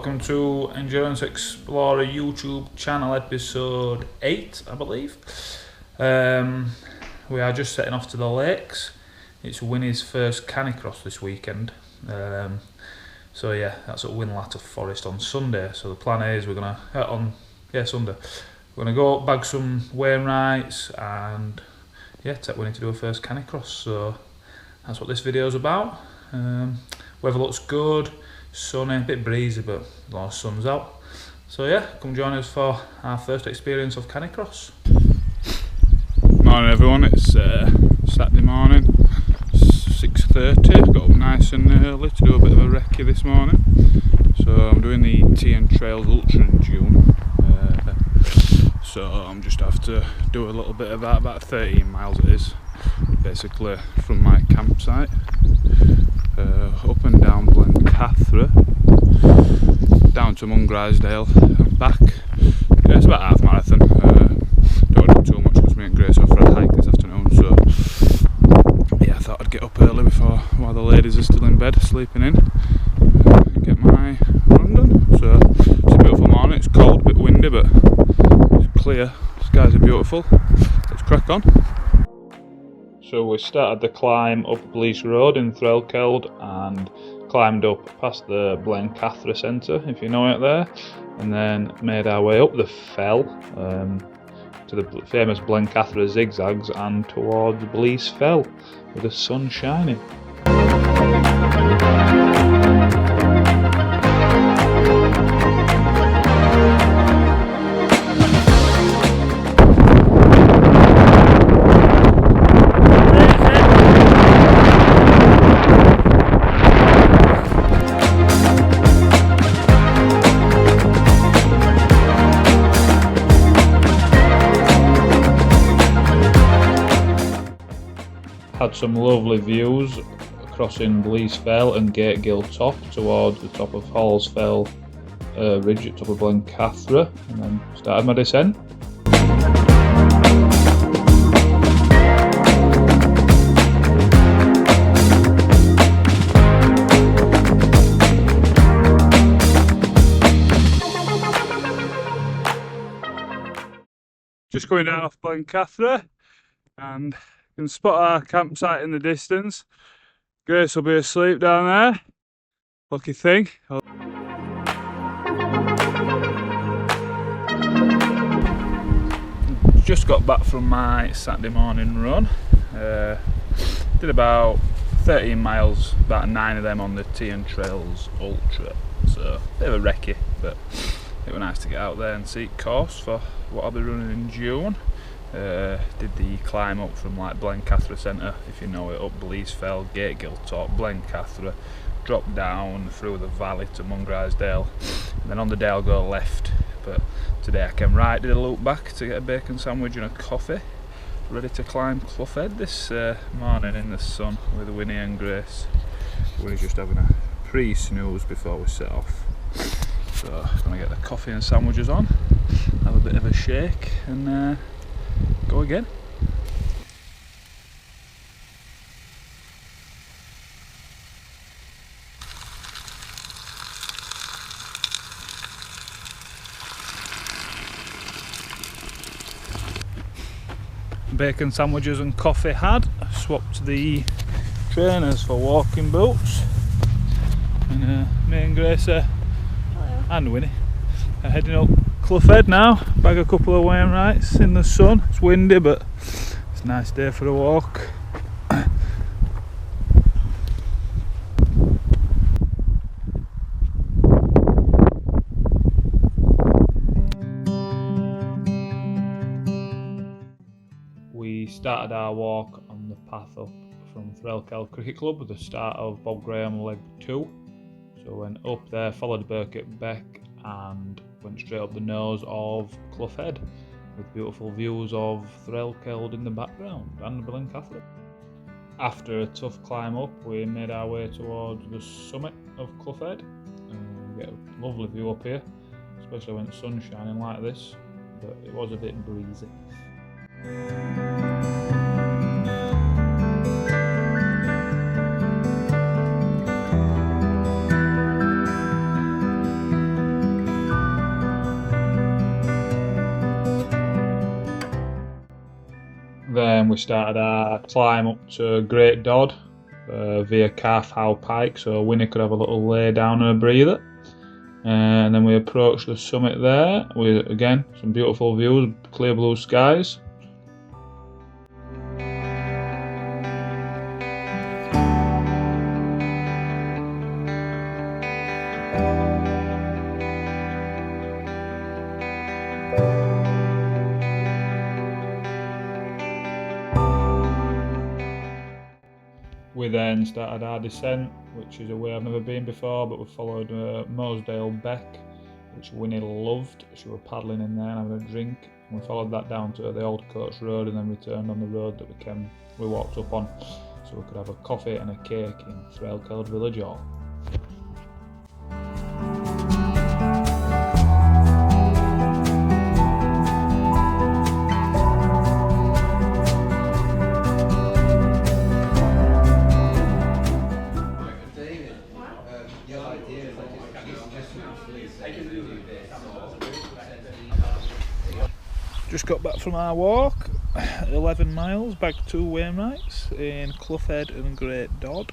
welcome to Endurance Explorer YouTube channel episode 8, I believe. We are just setting off to the lakes. It's Winnie's first Canicross this weekend. So yeah, that's at Whinlatter Forest on Sunday. So the plan is we're gonna Sunday. We're gonna go bag some wainwrights and take Winnie to do her first Canicross. So that's what this video is about. Weather looks good, sunny, a bit breezy, but a lot of sun's out. So yeah, come join us for our first experience of Canicross. Morning everyone, it's Saturday morning, 6:30. Got up nice and early to do a bit of a recce this morning. So I'm doing the TN Trails Ultra in June. So I'm just have to do a little bit of that, about 13 miles it is, basically from my campsite. Up and down Blencathra, down to Mungrisdale and back. Yeah, it's about half marathon. Don't do too much because me and Grace are for a hike this afternoon, so yeah, I thought I'd get up early while the ladies are still in bed sleeping in, get my run done. So it's a beautiful morning, it's cold, a bit windy, but it's clear, skies are beautiful. Let's crack on. So we started the climb up Blease Road in Threlkeld and climbed up past the Blencathra Centre, if you know it there, and then made our way up the fell to the famous Blencathra zigzags and towards Blease Fell with the sun shining. Had some lovely views crossing Blease Fell and Gategill Top towards the top of Halls Fell ridge at top of Blencathra, and then started my descent. Just going down off Blencathra, and you can spot our campsite in the distance. Grace will be asleep down there. Lucky thing. Just got back from my Saturday morning run. Did about 13 miles, about 9 of them on the TN Trails Ultra. So a bit of a recce, but it was nice to get out there and seek course for what I'll be running in June. Did the climb up from like Blencathra Centre, if you know it, up Blease Fell, Gategill Top, Blencathra, drop down through the valley to Mungrisdale, and then on the day I'll go left, but today I came right, did a loop back to get a bacon sandwich and a coffee, ready to climb Clough Head this morning in the sun with Winnie and Grace. Winnie's just having a pre-snooze before we set off, so I'm going to get the coffee and sandwiches on, have a bit of a shake and go again. Bacon sandwiches and coffee had. Swapped the trainers for walking boots, and me and Grace and Winnie are heading up Clough Head now. Bag a couple of wainwrights in the sun. It's windy, but it's a nice day for a walk. We started our walk on the path up from Threlkeld Cricket Club with the start of Bob Graham leg 2. So went up there, followed Burkitt Beck and went straight up the nose of Clough Head with beautiful views of Threlkeld in the background and Blencathra. After a tough climb up, we made our way towards the summit of Clough Head and get a lovely view up here, especially when the sun's shining like this, but it was a bit breezy. we started our climb up to Great Dod via Calf Howe Pike, so Winnie could have a little lay down and a breather. And then we approached the summit there with, again, some beautiful views, clear blue skies. We then started our descent, which is a way I've never been before, but we followed Mosedale Beck, which Winnie loved. She was paddling in there and having a drink. And we followed that down to the Old Coach Road and then returned on the road that we walked up on, so we could have a coffee and a cake in Threlkeld Village Hall. Just got back from our walk, 11 miles back to Wainwrights in Cloughhead and Great Dod.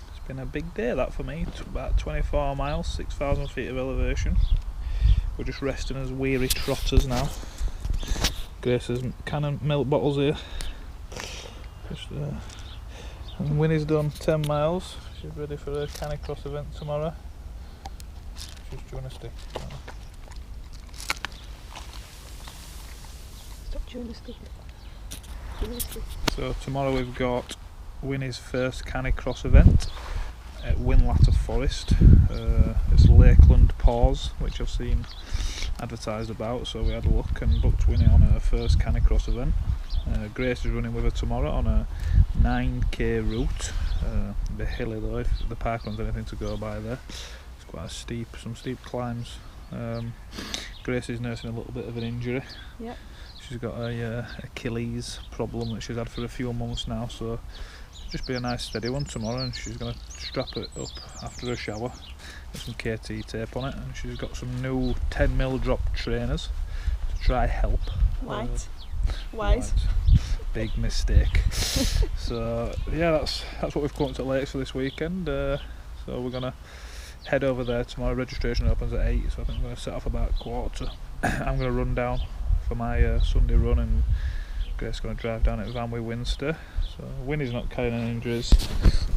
It's been a big day that for me, about 24 miles, 6,000 feet of elevation. We're just resting as weary trotters now. Grace's can of milk bottles here. And Winnie's done 10 miles, she's ready for a Canicross event tomorrow. She's chewing a stick. So tomorrow we've got Winnie's first Canicross event at Whinlatter Forest. It's Lakeland Paws, which I've seen advertised about, so we had a look and booked Winnie on her first Canicross event. Grace is running with her tomorrow on a 9k route. A bit hilly though, if the park runs anything to go by there. It's quite some steep climbs. Grace is nursing a little bit of an injury. Yep. She's got a Achilles problem that she's had for a few months now, so it'll just be a nice steady one tomorrow, and she's going to strap it up after a shower, get some KT tape on it, and she's got some new 10mm drop trainers to try help. White. Wise. Big mistake. So yeah, that's what we've come up to Lakes for this weekend. So we're going to head over there tomorrow. Registration opens at 8, so I think I'm going to set off about 1:15. I'm going to run down for my Sunday run, and Grace is going to drive down at Van with Winster. So Winnie's not carrying any injuries,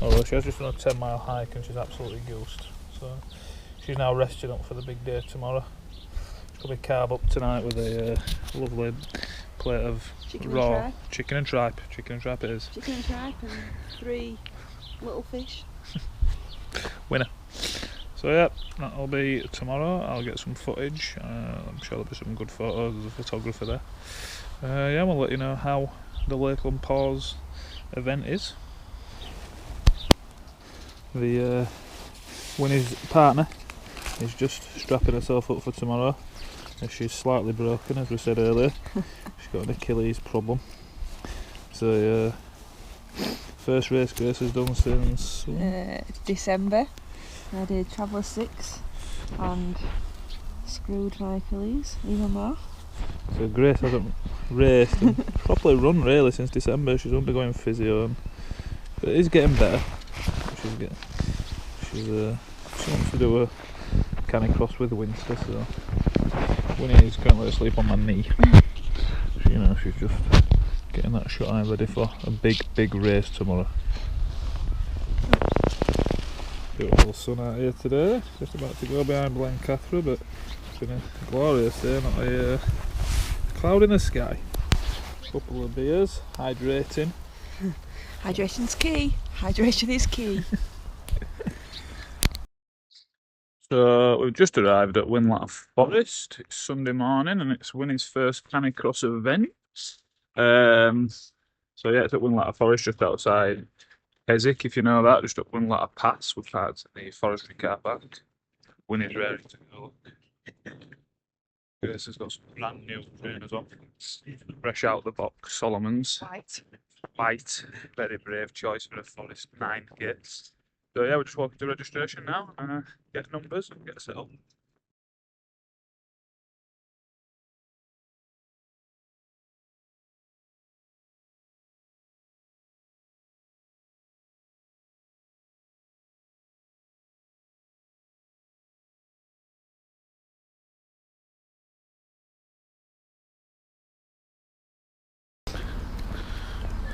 although she has just done a 10-mile hike and she's absolutely goosed. So she's now resting up for the big day tomorrow. She'll probably carb up tonight with a lovely plate of raw chicken and tripe. Chicken and tripe it is. Chicken and tripe and 3 little fish. Winner. So yeah, that'll be tomorrow. I'll get some footage. I'm sure there'll be some good photos. There's a photographer there. Yeah, we'll let you know how the Lakeland Paws event is. The Winnie's partner is just strapping herself up for tomorrow, as she's slightly broken, as we said earlier. She's got an Achilles problem. So first race Grace has done since December. I did Traveller 6 and screwed my Achilles even more. So Grace hasn't raced and properly run really since December. She's undergoing physio, but it is getting better. She wants to do a Canicross with Winster, so Winnie is currently asleep on my knee. She's just getting that shot eye ready for a big race tomorrow. Beautiful sun out here today, just about to go behind Blencathra, but it's been a glorious day, not a cloud in the sky. Couple of beers, hydrating. Hydration's key. Hydration is key. So we've just arrived at Whinlatter Forest. It's Sunday morning and it's Winnie's first Canicross event. So yeah, it's at Whinlatter Forest, just outside Keswick, if you know that, just up Whinlatter Pass. We've had the forestry car park. Winnie's ready to go. Grace has got some brand new trainers on. Fresh out the box, Solomon's. White, very brave choice for a Forest 9K. So yeah, we're just walking to registration now, get numbers and get set up.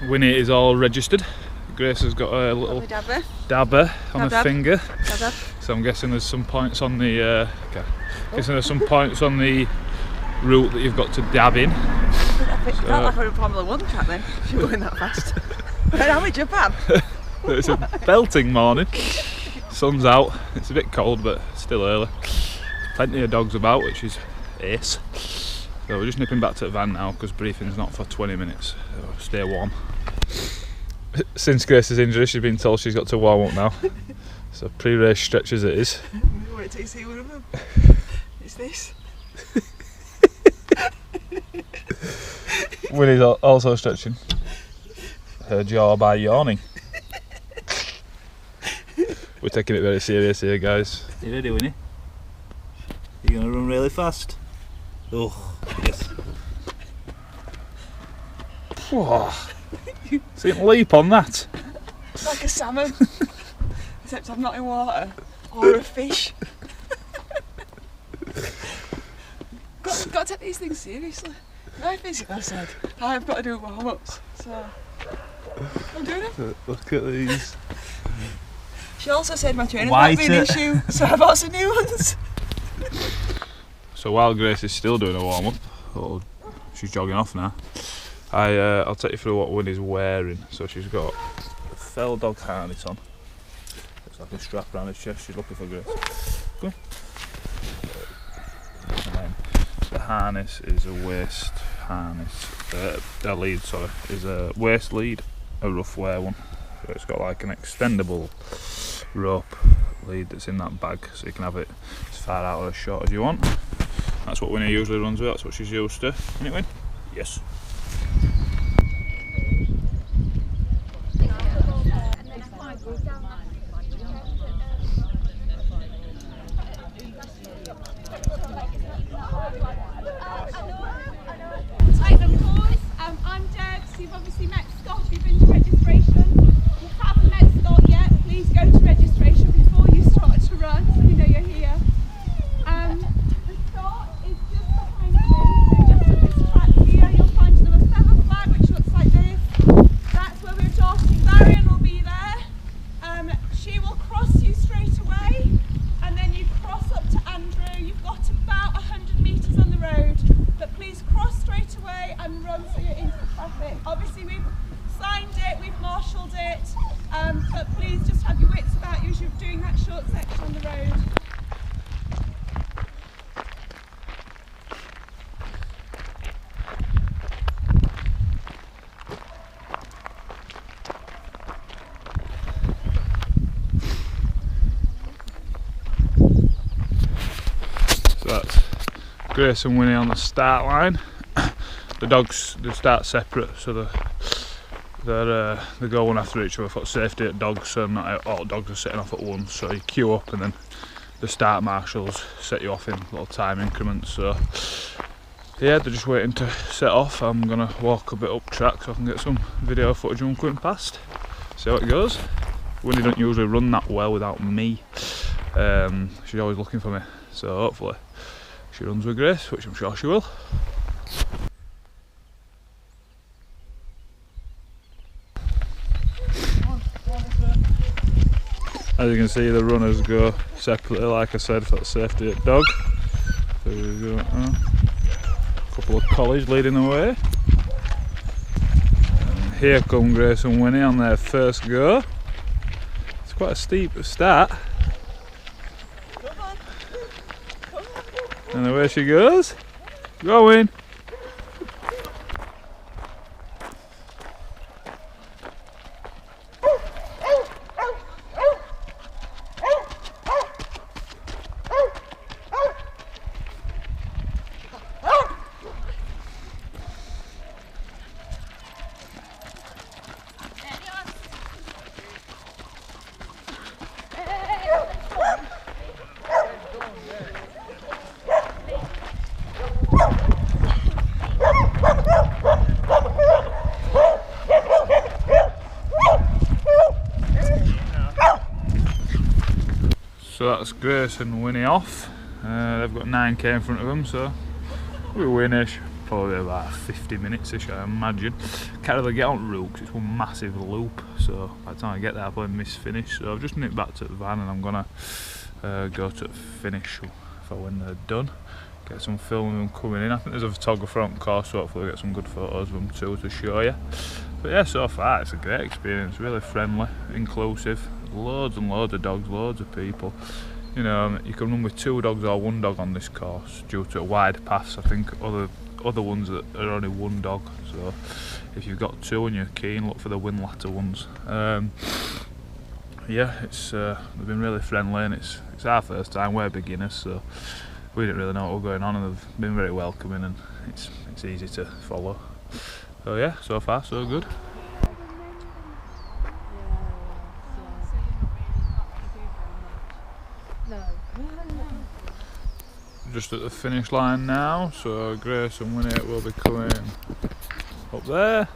Winnie is all registered. Grace has got a little dabber on her finger. So I'm guessing there's some points on the route that you've got to dab in. I think so, like we're in Formula 1 track then, if you're going that fast. How are we, Japan? It's a belting morning. Sun's out, it's a bit cold but still early. Plenty of dogs about, which is ace. So we're just nipping back to the van now because briefing's not for 20 minutes, so stay warm. Since Grace's injury, she's been told she's got to warm up now. So pre-race stretch as it is. Wait till you see one of them. It's this. Winnie's also stretching her jaw by yawning. We're taking it very serious here, guys. You ready, Winnie? You're going to run really fast? Oh, yes. Whoa. See it leap on that? It's like a salmon, except I'm not in water, or a fish. got to take these things seriously. Very physically, I said. I've got to do warm-ups, so I'm doing them. Look at these. She also said my trainers might be an issue, so I bought some new ones. So while Grace is still doing a warm-up, she's jogging off now, I'll take you through what Winnie's wearing. So she's got a fell dog harness on. Looks like a strap around her chest. She's looking for Grace. Come on. And then the harness is a waist harness. A lead, sorry, is a waist lead, a rough wear one. So it's got like an extendable rope lead that's in that bag, so you can have it as far out or as short as you want. That's what Winnie usually runs with. That's what she's used to. Can it, Win? Yes. Lakeland Paws, I'm Deb, so you've obviously met Scott, you've been to registration. If you haven't met Scott yet, please go to registration before you start to run, so you know you're here. The start is just behind me, so just at this track here, you'll find another feather flag which looks like this. That's where we're starting. Marion will be there. She will cross you straight away, and then you cross up to Andrew. You've got about 100 metres on the road. But please cross straight away and run so you're into the traffic. Obviously we've signed it, we've marshalled it, but please just have your wits about you as you're doing that short section on the road. So that's Grace and Winnie on the start line. The dogs, they start separate, so they go one after each other for safety at dogs, so not all dogs are setting off at once. So you queue up and then the start marshals set you off in little time increments. So yeah, they're just waiting to set off. I'm gonna walk a bit up track so I can get some video footage of them going past. See how it goes. Winnie don't usually run that well without me. She's always looking for me, so hopefully she runs with Grace, which I'm sure she will. As you can see, the runners go separately, like I said, for the safety at dog. There we go. A couple of collies leading the way. And here come Grace and Winnie on their first go. It's quite a steep start. Come on. Come on. And away she goes. Go in. So that's Grace and Winnie off. They've got 9k in front of them, so we'll win-ish. Probably about 50 minutes-ish, I imagine. can't really get on route because it's one massive loop, so by the time I get there I'll probably miss finish. So I've just nipped back to the van and I'm gonna go to the finish for when they're done. Get some film of them coming in. I think there's a photographer on course, so hopefully we'll get some good photos of them too to show you. But yeah, so far it's a great experience, really friendly, inclusive, loads and loads of dogs, loads of people. You know, you can run with 2 dogs or 1 dog on this course due to wide paths. I think other ones that are only 1 dog, so if you've got 2 and you're keen, look for the Whinlatter ones. Yeah, they've been really friendly, and it's our first time. We're beginners, so we didn't really know what was going on, and they've been very welcoming, and it's easy to follow. So yeah, so far so good. Just at the finish line now, so Grace and Winnie will be coming up there,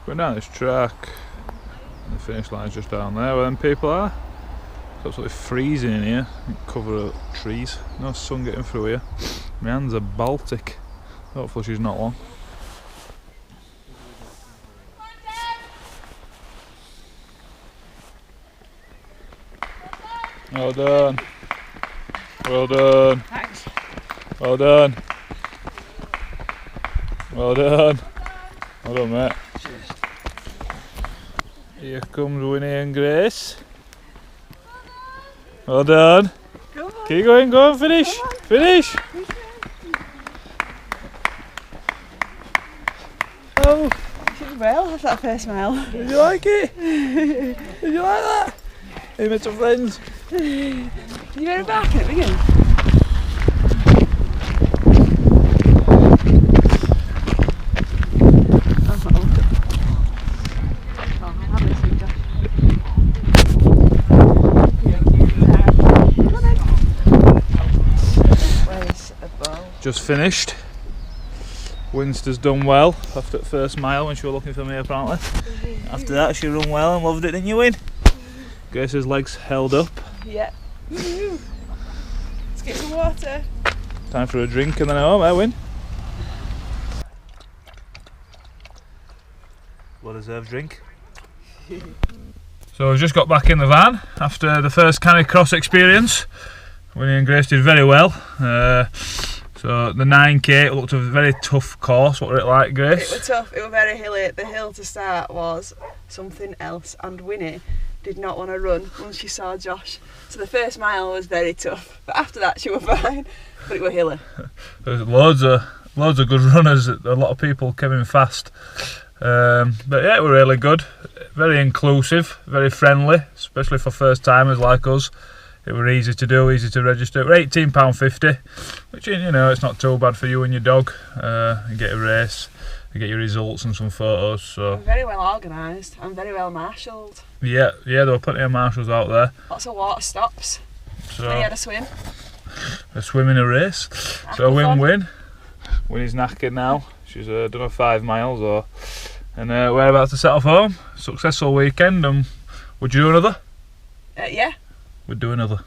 going down this track, and the finish line's just down there where them people are. It's absolutely freezing in here, cover of trees, no sun getting through here. My hands are Baltic, hopefully she's not long. Well done. Well done. Thanks. Well done. Well done. Well done, mate. Here comes Winnie and Grace. Well done. Go on. Keep going, go on, finish. Finish. Oh, Did well after that first mile. did you like it? Did you like that? You met some friends. You were back at the beginning. Just finished. Winster's done well after the first mile when she was looking for me apparently. After that she run well and loved it, didn't you, Win? Grace's legs held up. Yeah. Let's get some water. Time for a drink and then home, eh, Win? Well deserved drink. So we've just got back in the van after the first Canicross experience. Winnie and Grace did very well. So the 9k looked a very tough course. What were it like, Grace? It was tough, it was very hilly. The hill to start was something else, and Winnie did not want to run once she saw Josh. So the first mile was very tough, but after that she was fine, but it was hilly. There's loads of good runners, a lot of people came in fast. But yeah, it was really good, very inclusive, very friendly, especially for first timers like us. It was easy to do, easy to register. It was £18.50, which, you know, it's not too bad for you and your dog. You get a race, you get your results and some photos. So Very well organised and very well marshalled. yeah, there were plenty of marshals out there. Lots of water stops. So And he had a swim. a swim in a race. So Aquathon. win-win. Winnie's knackered now. She's done her 5 miles, and we're about to set off home. Successful weekend, and would you do another? Yeah. We'd do another.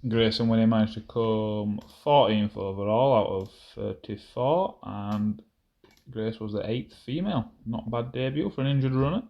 Grace and Winnie managed to come 14th overall out of 34, and Grace was the 8th female. Not a bad debut for an injured runner.